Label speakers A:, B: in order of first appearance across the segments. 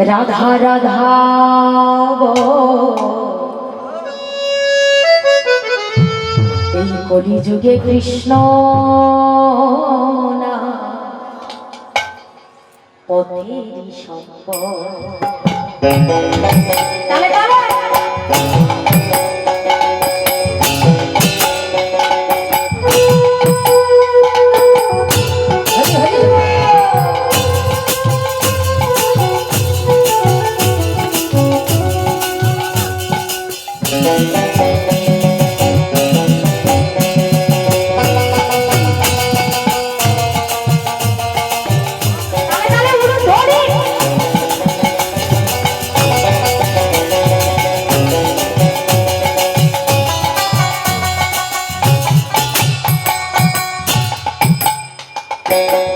A: রাধা রাধা এই কলিযুগে কৃষ্ণ না পথের সম্পদ।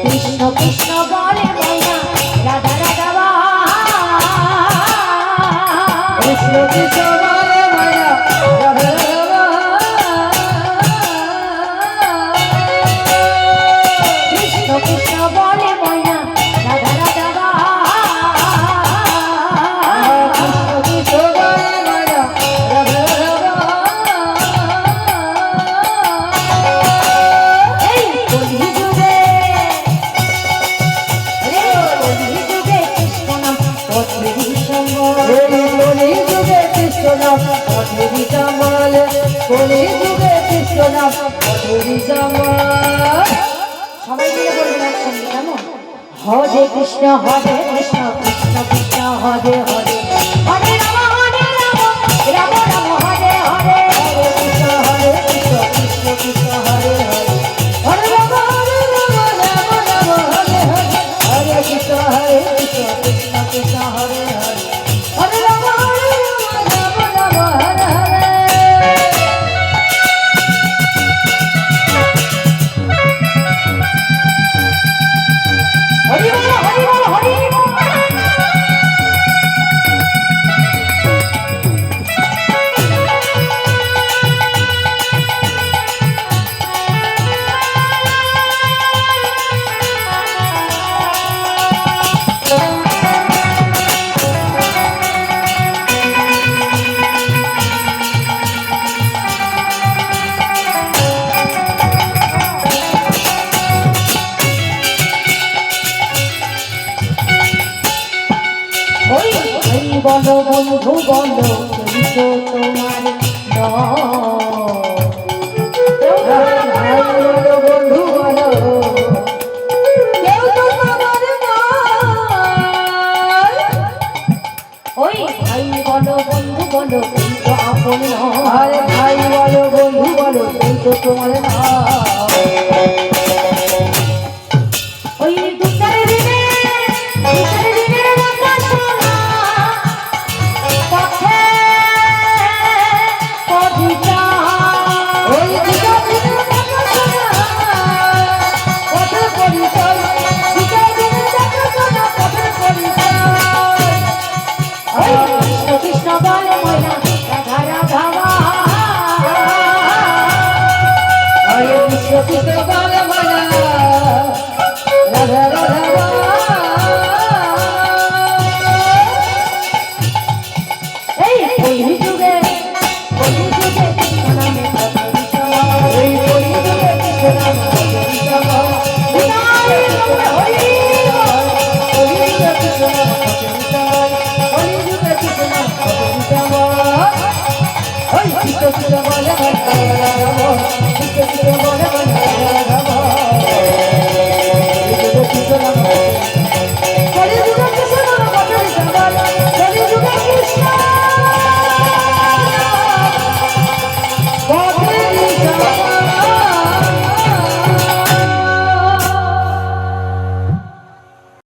A: কৃষ্ণ কৃষ্ণ বলে ময়না রাধা রাধা কৃষ্ণ কৃষ্ণ বলে ময়না রাধা রাধা কৃষ্ণ কৃষ্ণ বলে ময়না রাধা রাধা কৃষ্ণ কৃষ্ণ বলে ময়না রাধা রাধা এই কলিযুগে সবাই মিলে বলবেন একসঙ্গে কেমন? হরে কৃষ্ণ কৃষ্ণ কৃষ্ণ হরে হরে হরে রাম রাম রাম হরে হরে হরে কৃষ্ণ কৃষ্ণ কৃষ্ণ হরে হরে হরে রাম রাম রাম হরে হরে হরে কৃষ্ণ কৃষ্ণ কৃষ্ণ হরে হরে হরে রাম রাম রাম হরে হরে। হরি বল হরি বল হরি বলো বন্ধু বলো তোমার বন্ধু বলো কেউ তো তোমার ওই ভাই বলো বন্ধু বলো কেউ তো আপন আরে ভাই বলো বন্ধু বলো কেউ তো তোমার না ওই দুটারে দিনে কৃষ্ণ বলে ময়না রাধা রাধা হরে কৃষ্ণ কৃষ্ণ বলে ময়না রাধা রাধা এই কলিযুগে কৃষ্ণ নামে এই কলিযুগে কৃষ্ণ নামে কৃষ্ণ